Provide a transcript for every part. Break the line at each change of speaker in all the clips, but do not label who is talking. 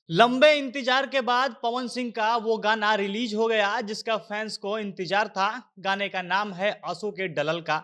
लंबे इंतजार के बाद पवन सिंह का वो गाना रिलीज हो गया जिसका फैंस को इंतजार था। गाने का नाम है आंसू के डलल का।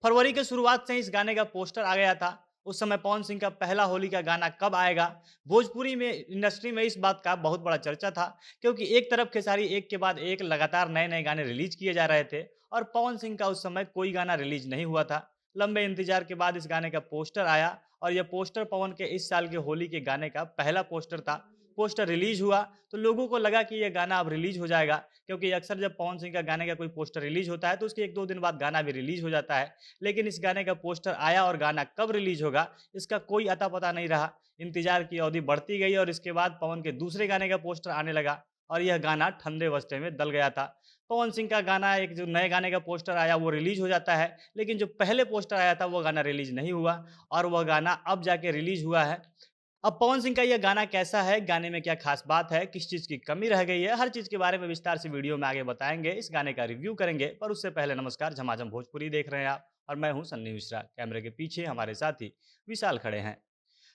फरवरी के शुरुआत से ही इस गाने का पोस्टर आ गया था। उस समय पवन सिंह का पहला होली का गाना कब आएगा, भोजपुरी में इंडस्ट्री में इस बात का बहुत बड़ा चर्चा था। क्योंकि एक तरफ खेसारी एक के बाद एक लगातार नए नए गाने रिलीज किए जा रहे थे और पवन सिंह का उस समय कोई गाना रिलीज नहीं हुआ था। लंबे इंतजार के बाद इस गाने का पोस्टर आया और यह पोस्टर पवन के इस साल के होली के गाने का पहला पोस्टर था। पोस्टर रिलीज हुआ तो लोगों को लगा कि ये गाना अब रिलीज हो जाएगा, क्योंकि अक्सर जब पवन सिंह का गाने का कोई पोस्टर रिलीज होता है तो उसके 1-2 दिन बाद गाना भी रिलीज हो जाता है। लेकिन इस गाने का पोस्टर आया और गाना कब रिलीज होगा इसका कोई अता पता नहीं रहा। इंतजार की अवधि बढ़ती गई और इसके बाद पवन के दूसरे गाने का पोस्टर आने लगा और यह गाना ठंडे बस्ते में दल गया था। पवन सिंह का गाना एक जो नए गाने का पोस्टर आया वो रिलीज हो जाता है, लेकिन जो पहले पोस्टर आया था वो गाना रिलीज नहीं हुआ और वह गाना अब जाके रिलीज हुआ है। अब पवन सिंह का ये गाना कैसा है, गाने में क्या खास बात है, किस चीज़ की कमी रह गई है, हर चीज़ के बारे में विस्तार से वीडियो में आगे बताएँगे, इस गाने का रिव्यू करेंगे। पर उससे पहले नमस्कार, झमाझम भोजपुरी देख रहे हैं आप और मैं हूँ सन्नी मिश्रा। कैमरे के पीछे हमारे साथी विशाल खड़े हैं।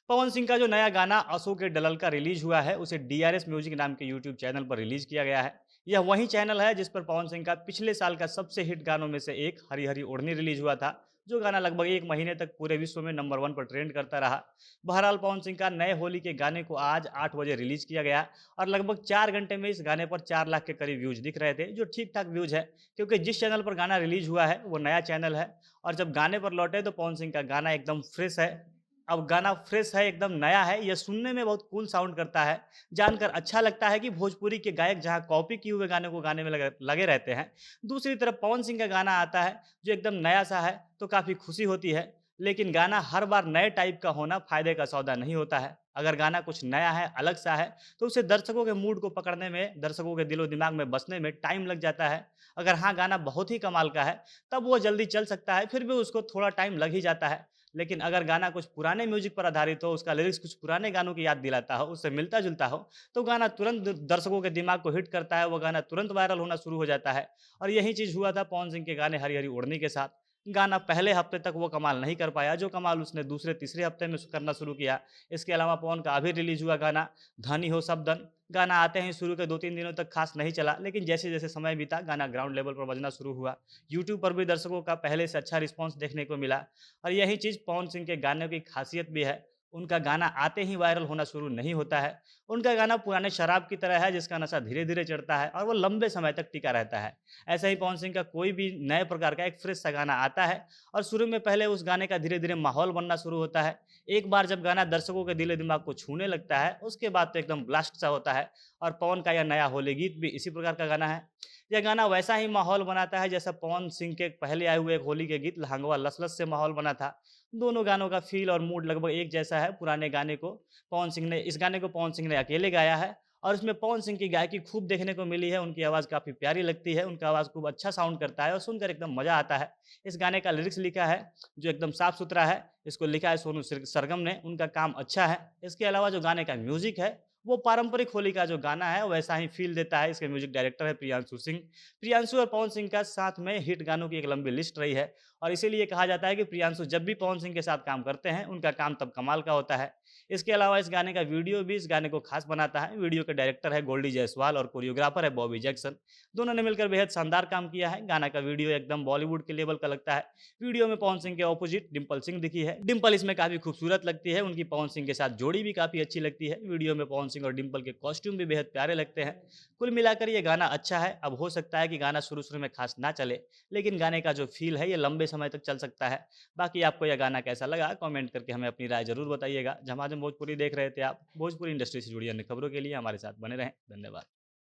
पवन सिंह का जो नया गाना अशोक के डलल का रिलीज हुआ है उसे डीआरएस म्यूजिक नाम के यूट्यूब चैनल पर रिलीज किया गया है। यह वही चैनल है जिस पर पवन सिंह का पिछले साल का सबसे हिट गानों में से एक हरी हरी ओढ़नी रिलीज हुआ था, जो गाना लगभग 1 महीने तक पूरे विश्व में नंबर 1 पर ट्रेंड करता रहा। बहरहाल पवन सिंह का नए होली के गाने को आज 8 बजे रिलीज किया गया और लगभग 4 घंटे में इस गाने पर 4 लाख के करीब व्यूज दिख रहे थे, जो ठीक ठाक व्यूज है, क्योंकि जिस चैनल पर गाना रिलीज हुआ है वो नया चैनल है। और जब गाने पर लौटे तो पवन सिंह का गाना एकदम फ्रेश है। अब गाना फ्रेश है, एकदम नया है, ये सुनने में बहुत कूल साउंड करता है। जानकर अच्छा लगता है कि भोजपुरी के गायक जहाँ कॉपी किए हुए गाने को गाने में लगे लगे रहते हैं, दूसरी तरफ पवन सिंह का गाना आता है जो एकदम नया-सा है, तो काफ़ी खुशी होती है। लेकिन गाना हर बार नए टाइप का होना फ़ायदे का सौदा नहीं होता है। अगर गाना कुछ नया है, अलग-सा है, तो उसे दर्शकों के मूड को पकड़ने में, दर्शकों के दिलो-दिमाग में बसने में टाइम लग जाता है। अगर हाँ, गाना बहुत ही कमाल का है, तब वो जल्दी चल सकता है, फिर भी उसको थोड़ा टाइम लग ही जाता है। लेकिन अगर गाना कुछ पुराने म्यूजिक पर आधारित हो, उसका लिरिक्स कुछ पुराने गानों की याद दिलाता हो, उससे मिलता-जुलता हो, तो गाना तुरंत दर्शकों के दिमाग को हिट करता है, वो गाना तुरंत वायरल होना शुरू हो जाता है। और यही चीज़ हुआ था पवन सिंह के गाने हरी हरी ओढ़नी के साथ। गाना पहले हफ्ते तक वो कमाल नहीं कर पाया, जो कमाल उसने दूसरे-तीसरे हफ्ते में करना शुरू किया। इसके अलावा पवन का अभी रिलीज़ हुआ गाना धनी हो सब दन, गाना आते ही शुरू के 2-3 दिनों तक खास नहीं चला, लेकिन जैसे-जैसे समय बीता गाना ग्राउंड लेवल पर बजना शुरू हुआ। यूट्यूब पर भी दर्शकों का पहले से अच्छा रिस्पॉन्स देखने को मिला। और यही चीज़ पवन सिंह के गानों की खासियत भी है। उनका गाना आते ही वायरल होना शुरू नहीं होता है। उनका गाना पुराने शराब की तरह है जिसका नशा धीरे-धीरे चढ़ता है और वो लंबे समय तक टिका रहता है। ऐसे ही पवन सिंह का कोई भी नए प्रकार का एक फ्रेश सा गाना आता है और शुरू में पहले उस गाने का धीरे-धीरे माहौल बनना शुरू होता है। एक बार जब गाना दर्शकों के दिलो-दिमाग को छूने लगता है, उसके बाद तो एकदम ब्लास्ट सा होता है। और पवन का यह नया होली गीत भी इसी प्रकार का गाना है। यह गाना वैसा ही माहौल बनाता है जैसा पवन सिंह के पहले आए हुए एक होली के गीत लहंगवा लस लस से माहौल बना था। दोनों गानों का फ़ील और मूड लगभग एक जैसा है। पुराने गाने को इस गाने को पवन सिंह ने अकेले गाया है और इसमें पवन सिंह की गायकी खूब देखने को मिली है। उनकी आवाज़ काफ़ी प्यारी लगती है, उनका आवाज़ खूब अच्छा साउंड करता है और सुनकर एकदम मज़ा आता है। इस गाने का लिरिक्स लिखा है जो एकदम साफ-सुथरा है, इसको लिखा है सोनू सरगम ने, उनका काम अच्छा है। इसके अलावा जो गाने का म्यूज़िक है, वो पारंपरिक होली का जो गाना है वैसा ही फ़ील देता है। इसके म्यूज़िक डायरेक्टर है प्रियांशु सिंह। प्रियांशु और पवन सिंह का साथ में हिट गानों की एक लंबी लिस्ट रही है और इसीलिए कहा जाता है कि प्रियांशु जब भी पवन सिंह के साथ काम करते हैं, उनका काम तब कमाल का होता है। इसके अलावा इस गाने का वीडियो भी इस गाने को खास बनाता है। वीडियो के डायरेक्टर है गोल्डी जायसवाल और कोरियोग्राफर है बॉबी जैक्सन। दोनों ने मिलकर बेहद शानदार काम किया है। गाना का वीडियो एकदम बॉलीवुड के लेवल का लगता है। वीडियो में पवन सिंह के ऑपोजिट डिम्पल सिंह दिखी है। डिम्पल इसमें काफ़ी खूबसूरत लगती है, उनकी पवन सिंह के साथ जोड़ी भी काफ़ी अच्छी लगती है। वीडियो में पवन सिंह और डिम्पल के कॉस्ट्यूम भी बेहद प्यारे लगते हैं। कुल मिलाकर ये गाना अच्छा है। अब हो सकता है कि गाना शुरू-शुरू में खास ना चले, लेकिन गाने का जो फ़ील है ये लंबे समय तक चल सकता है। बाकी आपको यह गाना कैसा लगा कमेंट करके हमें अपनी राय ज़रूर बताइएगा। झमाझम भोजपुरी देख रहे थे आप। भोजपुरी इंडस्ट्री से जुड़ी अन्य खबरों के लिए हमारे साथ बने रहें। धन्यवाद।